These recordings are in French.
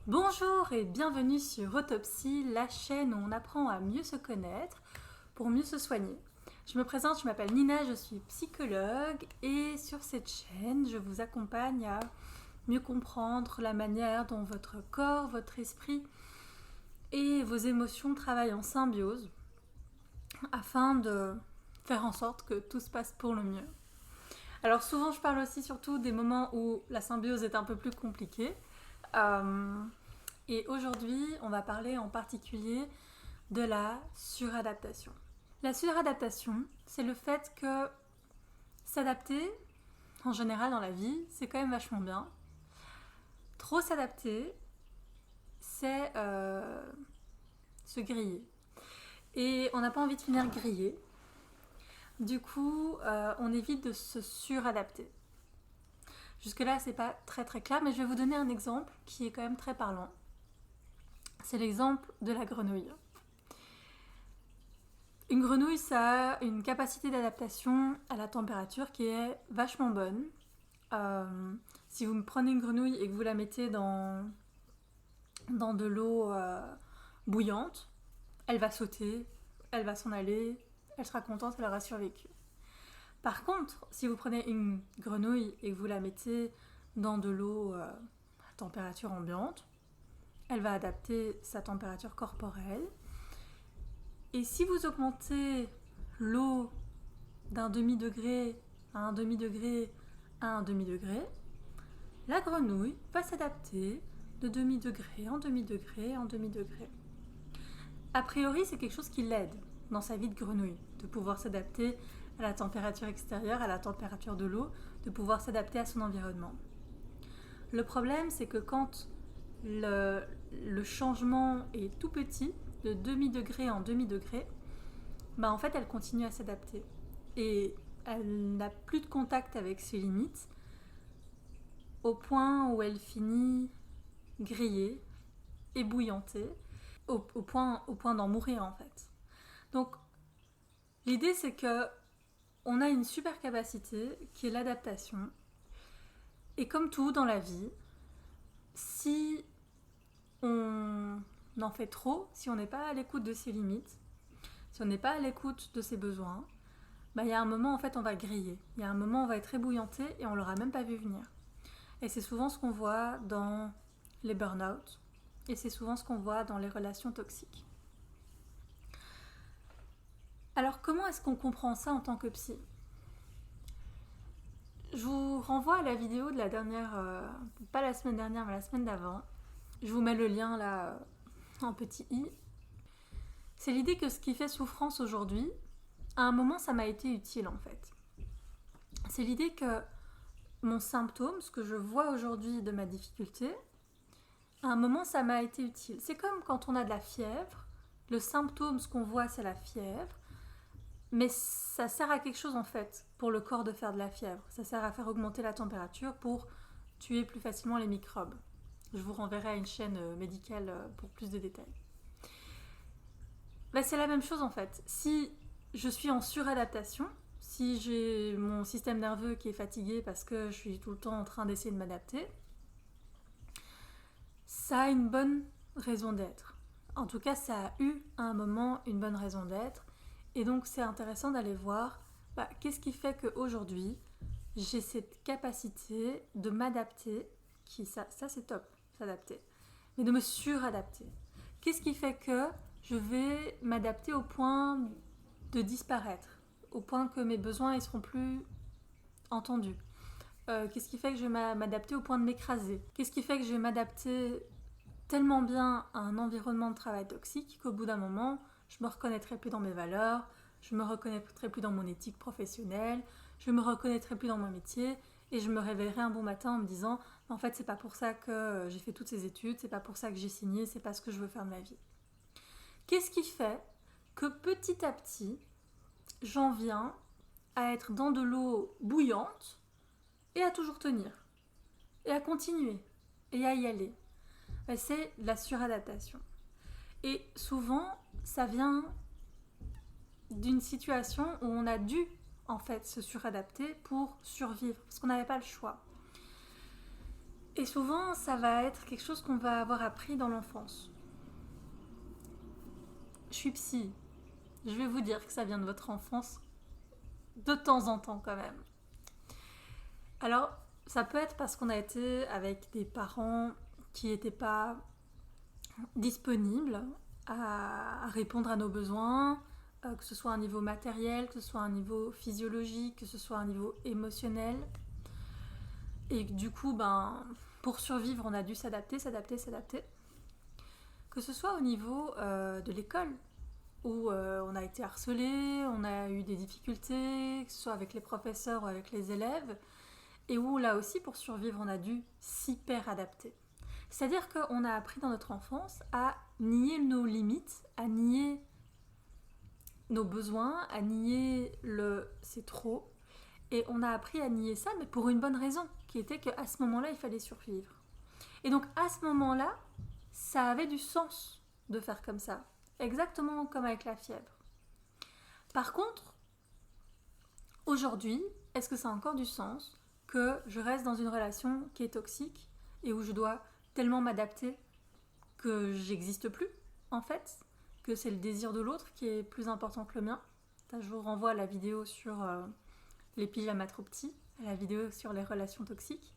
Bonjour et bienvenue sur Autopsie, la chaîne où on apprend à mieux se connaître pour mieux se soigner. Je me présente, je m'appelle Nina, je suis psychologue et sur cette chaîne, je vous accompagne à mieux comprendre la manière dont votre corps, votre esprit et vos émotions travaillent en symbiose afin de faire en sorte que tout se passe pour le mieux. Alors souvent, je parle aussi surtout des moments où la symbiose est un peu plus compliquée. Et aujourd'hui, on va parler en particulier de la suradaptation. La suradaptation, c'est le fait que s'adapter, en général dans la vie, c'est quand même vachement bien. Trop s'adapter, c'est se griller. Et on n'a pas envie de finir grillé. Du coup, on évite de se suradapter. Jusque-là, c'est pas très très clair, mais je vais vous donner un exemple qui est quand même très parlant. C'est l'exemple de la grenouille. Une grenouille, ça a une capacité d'adaptation à la température qui est vachement bonne. Si vous prenez une grenouille et que vous la mettez dans de l'eau bouillante, elle va sauter, elle va s'en aller, elle sera contente, elle aura survécu. Par contre, si vous prenez une grenouille et que vous la mettez dans de l'eau à température ambiante, elle va adapter sa température corporelle. Et si vous augmentez l'eau d'un demi-degré à un demi-degré à un demi-degré, la grenouille va s'adapter de demi-degré en demi-degré en demi-degré. A priori, c'est quelque chose qui l'aide dans sa vie de grenouille, de pouvoir s'adapter à la température extérieure, à la température de l'eau, de pouvoir s'adapter à son environnement. Le problème, c'est que quand le changement est tout petit, de demi-degré en demi-degré, en fait, elle continue à s'adapter. Et elle n'a plus de contact avec ses limites, au point où elle finit grillée, ébouillantée, au point d'en mourir en fait. Donc, l'idée c'est que on a une super capacité qui est l'adaptation. Et comme tout dans la vie, si on en fait trop, si on n'est pas à l'écoute de ses limites, si on n'est pas à l'écoute de ses besoins, il y a un moment en fait on va griller. Il y a un moment on va être ébouillanté et on l'aura même pas vu venir. Et c'est souvent ce qu'on voit dans les burn-out. Et c'est souvent ce qu'on voit dans les relations toxiques. Alors comment est-ce qu'on comprend ça en tant que psy ? Je vous renvoie à la vidéo de la dernière, pas la semaine dernière, mais la semaine d'avant. Je vous mets le lien là en petit i. C'est l'idée que ce qui fait souffrance aujourd'hui, à un moment ça m'a été utile en fait. C'est l'idée que mon symptôme, ce que je vois aujourd'hui de ma difficulté, à un moment ça m'a été utile. C'est comme quand on a de la fièvre, le symptôme, ce qu'on voit c'est la fièvre, mais ça sert à quelque chose en fait pour le corps de faire de la fièvre. Ça sert à faire augmenter la température pour tuer plus facilement les microbes. Je vous renverrai à une chaîne médicale pour plus de détails. C'est la même chose en fait. Si je suis en suradaptation, si j'ai mon système nerveux qui est fatigué parce que je suis tout le temps en train d'essayer de m'adapter, ça a une bonne raison d'être. En tout cas, ça a eu à un moment une bonne raison d'être. Et donc, c'est intéressant d'aller voir qu'est-ce qui fait qu'aujourd'hui, j'ai cette capacité de m'adapter, ça c'est top, s'adapter, mais de me suradapter. Qu'est-ce qui fait que je vais m'adapter au point de disparaître, au point que mes besoins ne seront plus entendus ? Qu'est-ce qui fait que je vais m'adapter au point de m'écraser ? Qu'est-ce qui fait que je vais m'adapter tellement bien à un environnement de travail toxique qu'au bout d'un moment, je me reconnaîtrai plus dans mes valeurs, je me reconnaîtrai plus dans mon éthique professionnelle, je me reconnaîtrai plus dans mon métier et je me réveillerai un bon matin en me disant en fait c'est pas pour ça que j'ai fait toutes ces études, c'est pas pour ça que j'ai signé, c'est pas ce que je veux faire de ma vie. Qu'est-ce qui fait que petit à petit j'en viens à être dans de l'eau bouillante et à toujours tenir et à continuer et à y aller? C'est la suradaptation. Et souvent, ça vient d'une situation où on a dû en fait se suradapter pour survivre, parce qu'on n'avait pas le choix. Et souvent, ça va être quelque chose qu'on va avoir appris dans l'enfance. Je suis psy. Je vais vous dire que ça vient de votre enfance de temps en temps quand même. Alors, ça peut être parce qu'on a été avec des parents qui n'étaient pas disponibles à répondre à nos besoins, que ce soit à un niveau matériel, que ce soit à un niveau physiologique, que ce soit à un niveau émotionnel. Et du coup, pour survivre, on a dû s'adapter. Que ce soit au niveau de l'école, où on a été harcelé, on a eu des difficultés, que ce soit avec les professeurs ou avec les élèves, et où là aussi, pour survivre, on a dû s'hyper adapter. C'est-à-dire qu'on a appris dans notre enfance à nier nos limites, à nier nos besoins, à nier le c'est trop. Et on a appris à nier ça, mais pour une bonne raison, qui était qu'à ce moment-là, il fallait survivre. Et donc à ce moment-là, ça avait du sens de faire comme ça. Exactement comme avec la fièvre. Par contre, aujourd'hui, est-ce que ça a encore du sens que je reste dans une relation qui est toxique et où je dois tellement m'adapter que j'existe plus, en fait, que c'est le désir de l'autre qui est plus important que le mien. Je vous renvoie à la vidéo sur les pyjamas trop petits, à la vidéo sur les relations toxiques.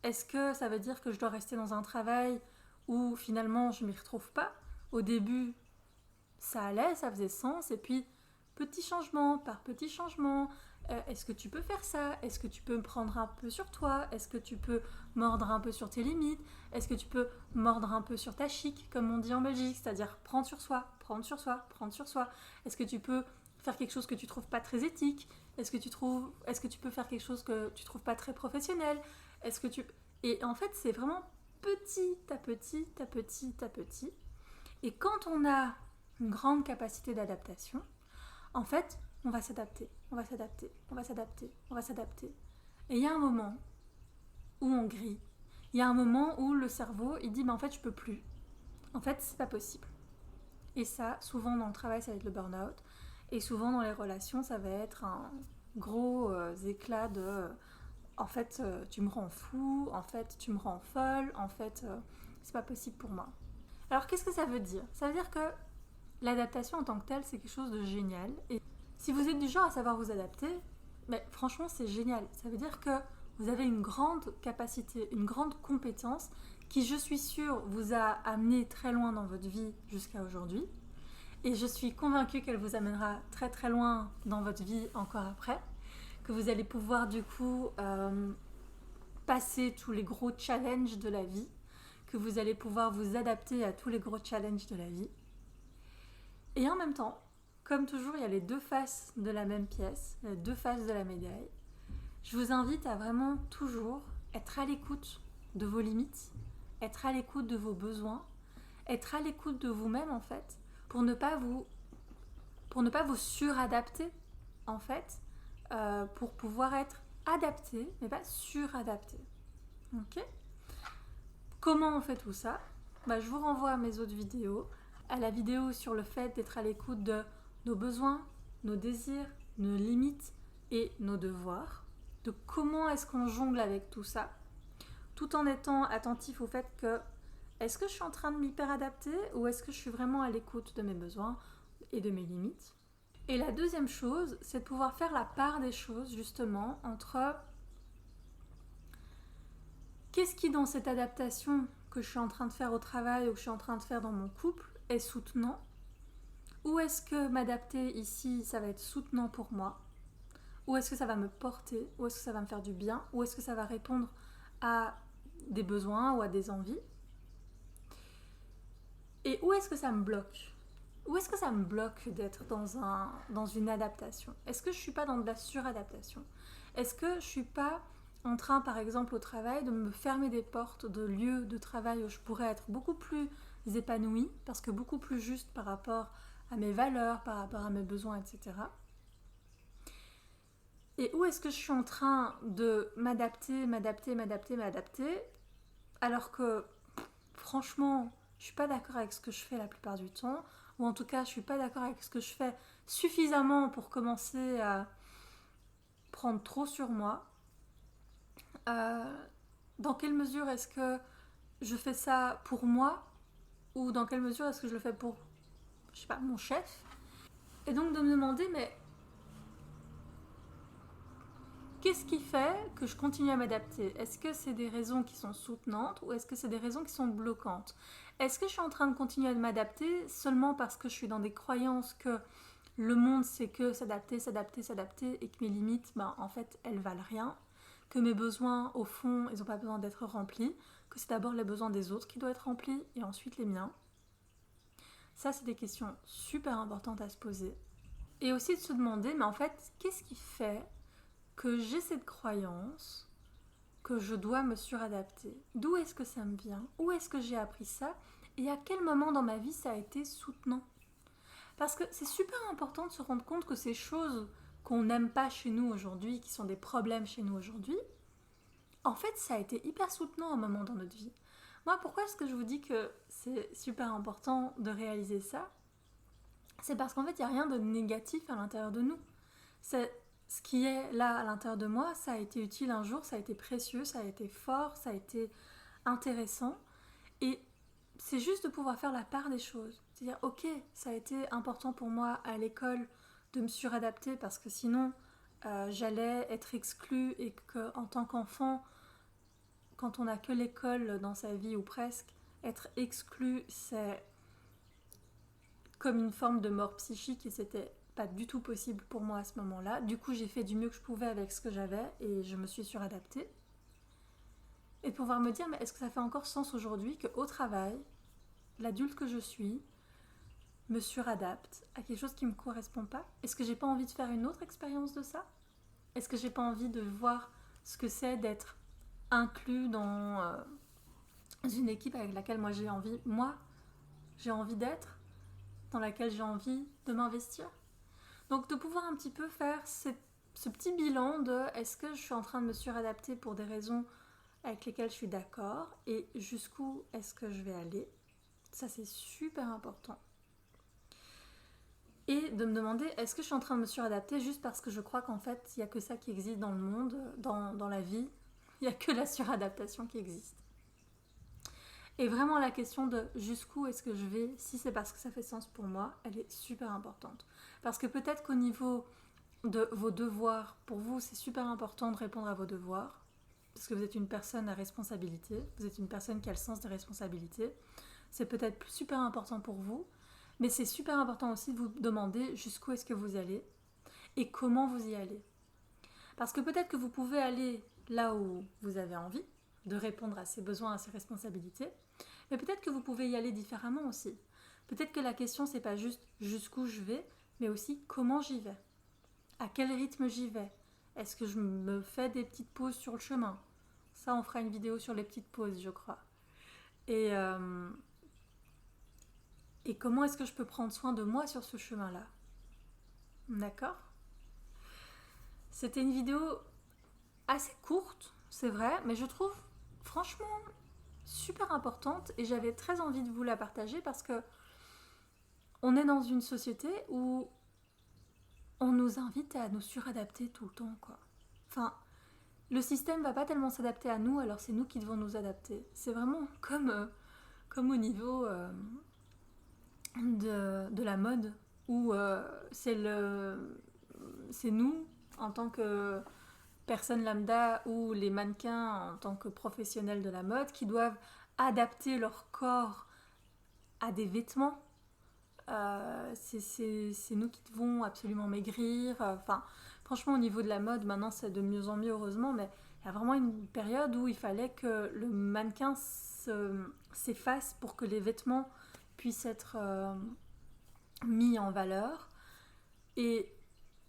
Est-ce que ça veut dire que je dois rester dans un travail où finalement je ne m'y retrouve pas? Au début, ça allait, ça faisait sens, et puis petit changement par petit changement, est-ce que tu peux faire ça? Est-ce que tu peux me prendre un peu sur toi? Est-ce que tu peux mordre un peu sur tes limites? Est-ce que tu peux mordre un peu sur ta chic, comme on dit en Belgique, c'est-à-dire prendre sur soi, prendre sur soi, prendre sur soi? Est-ce que tu peux faire quelque chose que tu trouves pas très éthique? Est-ce que tu peux faire quelque chose que tu trouves pas très professionnel? Est-ce que tu... Et en fait, c'est vraiment petit à petit, à petit, à petit. Et quand on a une grande capacité d'adaptation, en fait, on va s'adapter, on va s'adapter, on va s'adapter, on va s'adapter. Et il y a un moment où on grille. Il y a un moment où le cerveau, il dit, en fait, je peux plus. En fait, c'est pas possible. Et ça, souvent dans le travail, ça va être le burn-out. Et souvent dans les relations, ça va être un gros éclat de en fait, tu me rends fou, en fait, tu me rends folle, en fait, c'est pas possible pour moi. Alors, qu'est-ce que ça veut dire? Ça veut dire que l'adaptation en tant que telle, c'est quelque chose de génial. Et si vous êtes du genre à savoir vous adapter, mais franchement, c'est génial. Ça veut dire que vous avez une grande capacité, une grande compétence qui, je suis sûre, vous a amené très loin dans votre vie jusqu'à aujourd'hui. Et je suis convaincue qu'elle vous amènera très très loin dans votre vie encore après. Que vous allez pouvoir du coup passer tous les gros challenges de la vie, que vous allez pouvoir vous adapter à tous les gros challenges de la vie. Et en même temps, comme toujours, il y a les deux faces de la même pièce, les deux faces de la médaille. Je vous invite à vraiment toujours être à l'écoute de vos limites, être à l'écoute de vos besoins, être à l'écoute de vous-même en fait, pour ne pas vous suradapter en fait, pour pouvoir être adapté, mais pas suradapté. Ok? Comment on fait tout ça? Je vous renvoie à mes autres vidéos, à la vidéo sur le fait d'être à l'écoute de nos besoins, nos désirs, nos limites et nos devoirs, de comment est-ce qu'on jongle avec tout ça, tout en étant attentif au fait que est-ce que je suis en train de m'hyper-adapter ou est-ce que je suis vraiment à l'écoute de mes besoins et de mes limites? Et la deuxième chose, c'est de pouvoir faire la part des choses justement entre qu'est-ce qui dans cette adaptation que je suis en train de faire au travail ou que je suis en train de faire dans mon couple est soutenant, ou est-ce que m'adapter ici ça va être soutenant pour moi, ou est-ce que ça va me porter, ou est-ce que ça va me faire du bien, ou est-ce que ça va répondre à des besoins ou à des envies, et où est-ce que ça me bloque? Où est-ce que ça me bloque d'être dans une adaptation? Est-ce que je ne suis pas dans de la suradaptation? Est-ce que je ne suis pas en train, par exemple, au travail, de me fermer des portes de lieux de travail où je pourrais être beaucoup plus épanouie, parce que beaucoup plus juste par rapport à mes valeurs, par rapport à mes besoins, etc. Et où est-ce que je suis en train de m'adapter, alors que, franchement, je ne suis pas d'accord avec ce que je fais la plupart du temps, ou en tout cas je suis pas d'accord avec ce que je fais suffisamment pour commencer à prendre trop sur moi, Dans quelle mesure est-ce que je fais ça pour moi ou dans quelle mesure est-ce que je le fais pour, je sais pas, mon chef. Et donc de me demander, mais qu'est-ce qui fait que je continue à m'adapter? Est-ce que c'est des raisons qui sont soutenantes ou est-ce que c'est des raisons qui sont bloquantes? Est-ce que je suis en train de continuer à m'adapter seulement parce que je suis dans des croyances que le monde c'est que s'adapter, s'adapter, s'adapter et que mes limites, ben, en fait, elles valent rien, que mes besoins, au fond, ils n'ont pas besoin d'être remplis, que c'est d'abord les besoins des autres qui doivent être remplis et ensuite les miens? Ça, c'est des questions super importantes à se poser. Et aussi de se demander, mais en fait, qu'est-ce qui fait que j'ai cette croyance que je dois me suradapter? D'où est-ce que ça me vient? Où est-ce que j'ai appris ça? Et à quel moment dans ma vie ça a été soutenant? Parce que c'est super important de se rendre compte que ces choses qu'on n'aime pas chez nous aujourd'hui, qui sont des problèmes chez nous aujourd'hui, en fait, ça a été hyper soutenant à un moment dans notre vie. Moi, pourquoi est-ce que je vous dis que c'est super important de réaliser ça? C'est parce qu'en fait, il n'y a rien de négatif à l'intérieur de nous. C'est ce qui est là à l'intérieur de moi, ça a été utile un jour, ça a été précieux, ça a été fort, ça a été intéressant. Et c'est juste de pouvoir faire la part des choses. C'est-à-dire, ok, ça a été important pour moi à l'école de me suradapter parce que sinon, j'allais être exclue et qu'en tant qu'enfant, quand on n'a que l'école dans sa vie ou presque, être exclu, c'est comme une forme de mort psychique et c'était pas du tout possible pour moi à ce moment-là. Du coup, j'ai fait du mieux que je pouvais avec ce que j'avais et je me suis suradaptée. Et pouvoir me dire, mais est-ce que ça fait encore sens aujourd'hui qu'au travail, l'adulte que je suis me suradapte à quelque chose qui ne me correspond pas? Est-ce que j'ai pas envie de faire une autre expérience de ça? Est-ce que j'ai pas envie de voir ce que c'est d'être inclus dans une équipe avec laquelle j'ai envie d'être, dans laquelle j'ai envie de m'investir? Donc de pouvoir un petit peu faire ce petit bilan de est-ce que je suis en train de me suradapter pour des raisons avec lesquelles je suis d'accord et jusqu'où est-ce que je vais aller. Ça c'est super important. Et de me demander est-ce que je suis en train de me suradapter juste parce que je crois qu'en fait il n'y a que ça qui existe dans le monde, dans la vie. Il n'y a que la suradaptation qui existe. Et vraiment la question de jusqu'où est-ce que je vais, si c'est parce que ça fait sens pour moi, elle est super importante. Parce que peut-être qu'au niveau de vos devoirs, pour vous c'est super important de répondre à vos devoirs, parce que vous êtes une personne à responsabilité, vous êtes une personne qui a le sens des responsabilités, c'est peut-être super important pour vous, mais c'est super important aussi de vous demander jusqu'où est-ce que vous allez et comment vous y allez. Parce que peut-être que vous pouvez aller là où vous avez envie de répondre à ses besoins, à ses responsabilités, mais peut-être que vous pouvez y aller différemment aussi. Peut-être que la question c'est pas juste jusqu'où je vais, mais aussi comment j'y vais. À quel rythme j'y vais? Est-ce que je me fais des petites pauses sur le chemin? Ça, on fera une vidéo sur les petites pauses, je crois. Et comment est-ce que je peux prendre soin de moi sur ce chemin-là? D'accord? C'était une vidéo assez courte, c'est vrai, mais je trouve franchement super importante et j'avais très envie de vous la partager parce que on est dans une société où on nous invite à nous suradapter tout le temps, quoi. Enfin, le système va pas tellement s'adapter à nous, alors c'est nous qui devons nous adapter. C'est vraiment comme au niveau de la mode, où c'est nous, en tant que personnes lambda, ou les mannequins en tant que professionnels de la mode, qui doivent adapter leur corps à des vêtements. C'est nous qui devons absolument maigrir. Enfin, franchement, au niveau de la mode, maintenant c'est de mieux en mieux, heureusement, mais il y a vraiment une période où il fallait que le mannequin s'efface pour que les vêtements puissent être mis en valeur. Et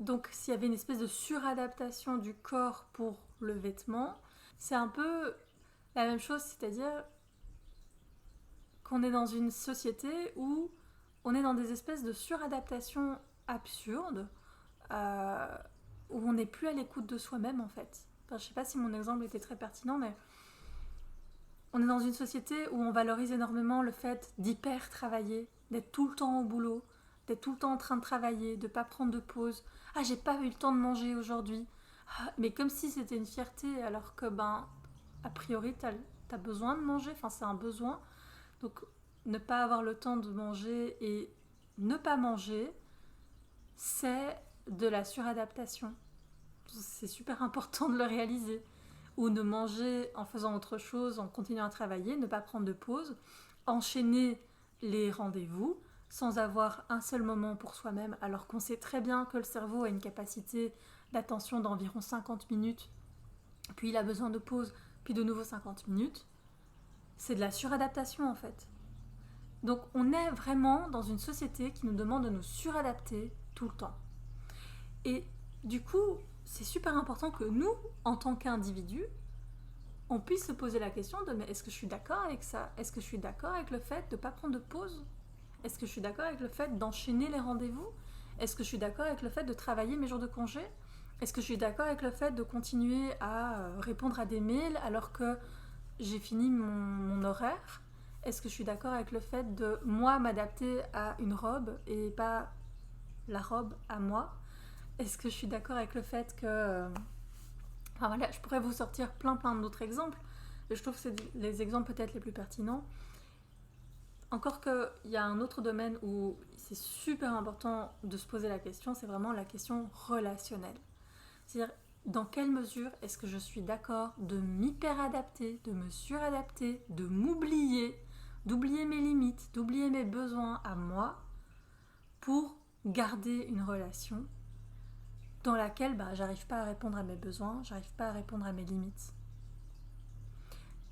donc, s'il y avait une espèce de suradaptation du corps pour le vêtement, c'est un peu la même chose, c'est-à-dire qu'on est dans une société où on est dans des espèces de suradaptation absurdes, où on n'est plus à l'écoute de soi-même en fait. Enfin, je sais pas si mon exemple était très pertinent, mais on est dans une société où on valorise énormément le fait d'hyper travailler, d'être tout le temps au boulot, d'être tout le temps en train de travailler, de pas prendre de pause. Ah, j'ai pas eu le temps de manger aujourd'hui. Mais comme si c'était une fierté, alors que, a priori, t'as besoin de manger, enfin, c'est un besoin. Donc, ne pas avoir le temps de manger et ne pas manger, c'est de la suradaptation. C'est super important de le réaliser. Ou ne manger en faisant autre chose, en continuant à travailler, ne pas prendre de pause, enchaîner les rendez-vous sans avoir un seul moment pour soi-même, alors qu'on sait très bien que le cerveau a une capacité d'attention d'environ 50 minutes, puis il a besoin de pause, puis de nouveau 50 minutes. C'est de la suradaptation en fait. Donc on est vraiment dans une société qui nous demande de nous suradapter tout le temps. Et du coup, c'est super important que nous, en tant qu'individus, on puisse se poser la question de mais est-ce que je suis d'accord avec ça? Est-ce que je suis d'accord avec le fait de ne pas prendre de pause? Est-ce que je suis d'accord avec le fait d'enchaîner les rendez-vous? Est-ce que je suis d'accord avec le fait de travailler mes jours de congé? Est-ce que je suis d'accord avec le fait de continuer à répondre à des mails alors que j'ai fini mon horaire? Est-ce que je suis d'accord avec le fait de, moi, m'adapter à une robe et pas la robe à moi? Est-ce que je suis d'accord avec le fait que... Enfin voilà, je pourrais vous sortir plein d'autres exemples, et je trouve que c'est les exemples peut-être les plus pertinents. Encore qu'il y a un autre domaine où c'est super important de se poser la question, c'est vraiment la question relationnelle. C'est-à-dire, dans quelle mesure est-ce que je suis d'accord de m'hyper-adapter, de me suradapter, de m'oublier, d'oublier mes limites, d'oublier mes besoins à moi pour garder une relation dans laquelle j'arrive pas à répondre à mes besoins, j'arrive pas à répondre à mes limites.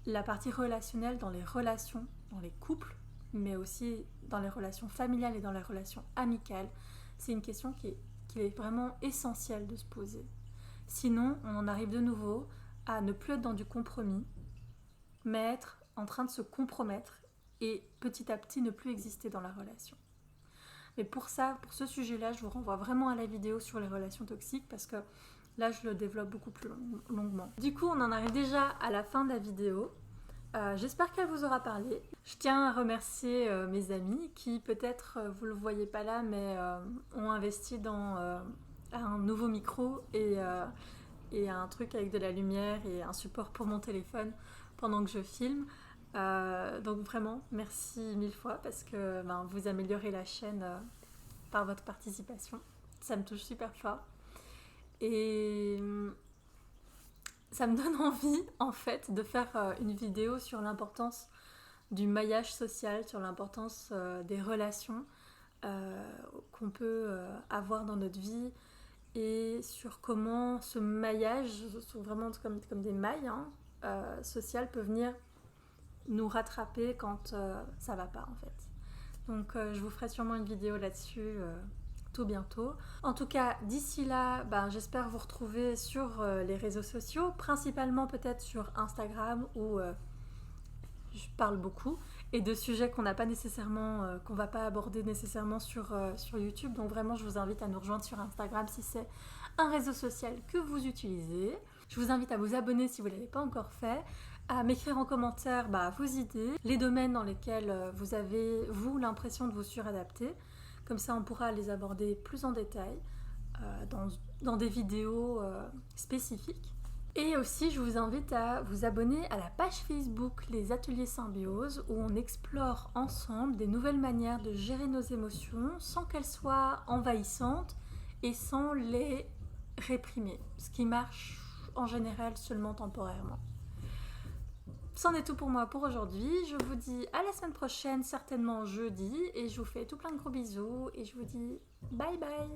La partie relationnelle dans les relations, dans les couples, mais aussi dans les relations familiales et dans les relations amicales, c'est une question qui est vraiment essentielle de se poser. Sinon, on en arrive de nouveau à ne plus être dans du compromis, mais être en train de se compromettre et petit à petit ne plus exister dans la relation. Mais pour ce sujet-là, je vous renvoie vraiment à la vidéo sur les relations toxiques parce que là, je le développe beaucoup plus longuement. Du coup, on en arrive déjà à la fin de la vidéo. J'espère qu'elle vous aura parlé. Je tiens à remercier mes amis qui, peut-être, vous ne le voyez pas là, mais ont investi dans un nouveau micro et un truc avec de la lumière et un support pour mon téléphone pendant que je filme. Donc vraiment, merci 1000 fois parce que vous améliorez la chaîne par votre participation. Ça me touche super fort. Et ça me donne envie, en fait, de faire une vidéo sur l'importance du maillage social, sur l'importance des relations qu'on peut avoir dans notre vie et sur comment ce maillage, sont vraiment comme des mailles sociales, peut venir nous rattraper quand ça va pas en fait. Donc je vous ferai sûrement une vidéo là-dessus tout bientôt. En tout cas, d'ici là, j'espère vous retrouver sur les réseaux sociaux, principalement peut-être sur Instagram où je parle beaucoup et de sujets qu'on n'a pas nécessairement, qu'on va pas aborder nécessairement sur YouTube. Donc vraiment, je vous invite à nous rejoindre sur Instagram si c'est un réseau social que vous utilisez. Je vous invite à vous abonner si vous ne l'avez pas encore fait, à m'écrire en commentaire vos idées, les domaines dans lesquels vous avez, vous, l'impression de vous suradapter. Comme ça, on pourra les aborder plus en détail dans des vidéos spécifiques. Et aussi, je vous invite à vous abonner à la page Facebook Les Ateliers Symbiose où on explore ensemble des nouvelles manières de gérer nos émotions sans qu'elles soient envahissantes et sans les réprimer, ce qui marche en général seulement temporairement. C'en est tout pour moi pour aujourd'hui. Je vous dis à la semaine prochaine, certainement jeudi, et je vous fais tout plein de gros bisous et je vous dis bye bye.